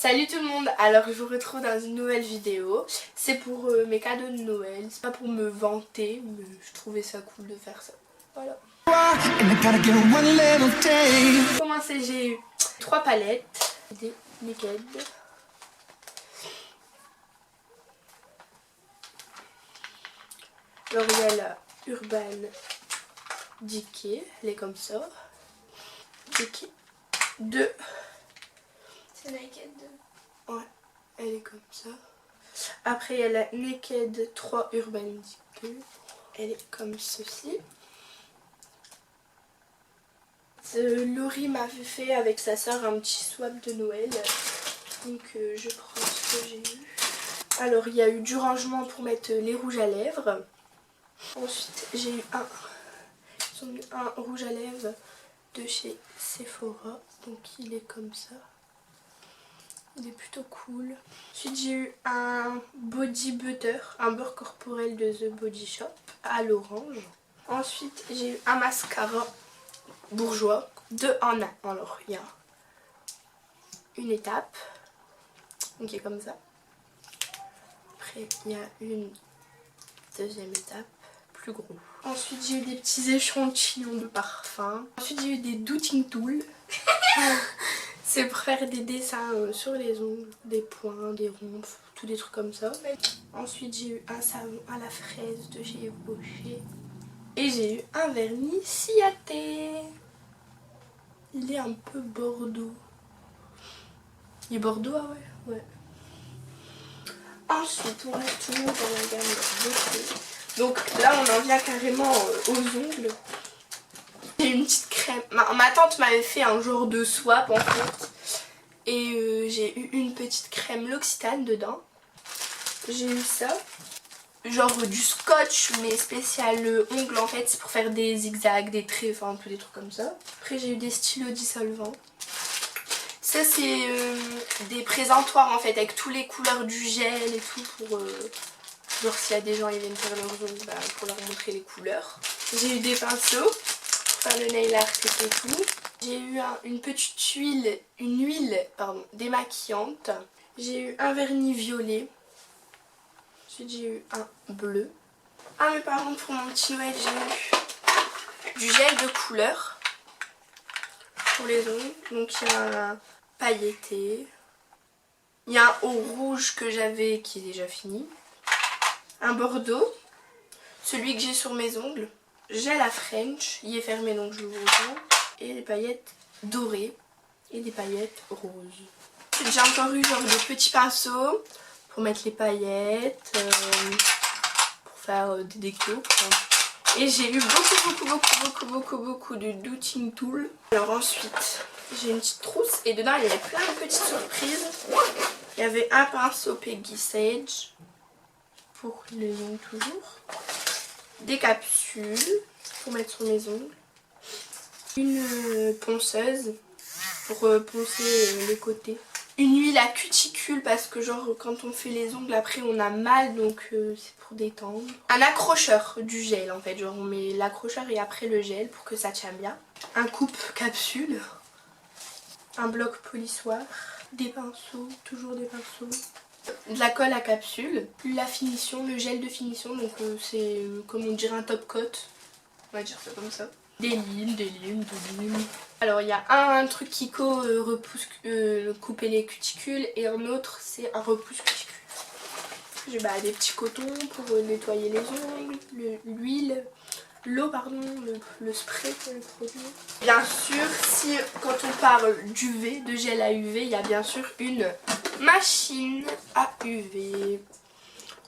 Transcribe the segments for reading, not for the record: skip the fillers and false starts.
Salut tout le monde, alors je vous retrouve dans une nouvelle vidéo. C'est pour mes cadeaux de Noël, c'est pas pour me vanter, mais je trouvais ça cool de faire ça. Voilà. Pour commencer, j'ai eu 3 palettes, des Naked. L'Oréal Urban Decay, elle est comme ça. Decay 2. C'est Naked. Ouais, elle est comme ça. Après il y a la Naked 3 Urban Decay. Elle est comme ceci. Laurie m'avait fait avec sa soeur un petit swap de Noël. Donc je prends ce que j'ai eu. Alors il y a eu du rangement pour mettre les rouges à lèvres. Ensuite j'ai eu un rouge à lèvres de chez Sephora. Donc il est comme ça. Il est plutôt cool. Ensuite j'ai eu un body butter, un beurre corporel de The Body Shop à l'orange. Ensuite j'ai eu un mascara bourgeois, 2 en 1. Alors il y a une étape, donc qui est comme ça. Après il y a une deuxième étape, plus gros. Ensuite j'ai eu des petits échantillons de parfum. Ensuite j'ai eu des doodling tools. C'est pour faire des dessins sur les ongles, des points, des ronds, tous des trucs comme ça. Ensuite j'ai eu un savon à la fraise de chez Rocher. Et j'ai eu un vernis Ciaté. Il est un peu bordeaux. Il est bordeaux, ah ouais, ouais. Ensuite on est toujours dans la gamme beauté. Donc là on en vient carrément aux ongles. J'ai une petite crème. Ma tante m'avait fait un genre de swap en fait. Et j'ai eu une petite crème L'Occitane dedans. J'ai eu ça. Genre du scotch mais spécial ongles en fait. C'est pour faire des zigzags, des traits, enfin un peu des trucs comme ça. Après j'ai eu des stylos dissolvants. Ça c'est des présentoirs en fait avec tous les couleurs du gel et tout pour... genre s'il y a des gens qui viennent faire leurs ongles, bah, pour leur montrer les couleurs. J'ai eu des pinceaux. Faire le nail art et tout. J'ai eu une petite huile, démaquillante. J'ai eu un vernis violet. Ensuite j'ai eu un bleu. Ah mais par contre pour mon petit Noël j'ai eu du gel de couleur pour les ongles. Donc il y a un pailleté. Il y a un haut rouge que j'avais qui est déjà fini. Un bordeaux. Celui que j'ai sur mes ongles. Gel à French, il est fermé donc je l'ouvre autant. Et des paillettes dorées et des paillettes roses. J'ai encore eu genre des petits pinceaux pour mettre les paillettes, pour faire des décos. Et j'ai eu beaucoup de doodling tools. Alors ensuite, j'ai une petite trousse et dedans il y avait plein de petites surprises. Il y avait un pinceau Peggy Sage pour les ongles toujours. Des capsules pour mettre sur mes ongles. Une ponceuse pour poncer les côtés. Une huile à cuticule parce que genre quand on fait les ongles après on a mal donc c'est pour détendre. Un accrocheur du gel en fait, genre on met l'accrocheur et après le gel pour que ça tient bien. Un coupe capsule. Un bloc polissoir. Des pinceaux, toujours des pinceaux. De la colle à capsule, la finition, le gel de finition, donc c'est comme on dirait un top coat, on va dire ça comme ça. Des limes. Alors il y a un truc qui repousse couper les cuticules et un autre c'est un repousse cuticule. J'ai des petits cotons pour nettoyer les ongles, l'huile, l'eau pardon, le spray pour le produit. Bien sûr, quand on parle d'UV, de gel à UV, il y a bien sûr une machine à UV.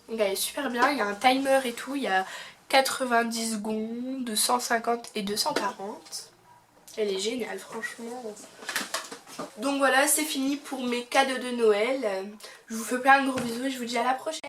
Donc elle est super bien, il y a un timer et tout, il y a 90 secondes, 150 et 240. Elle est géniale franchement. Donc voilà, c'est fini pour mes cadeaux de Noël. Je vous fais plein de gros bisous et je vous dis à la prochaine.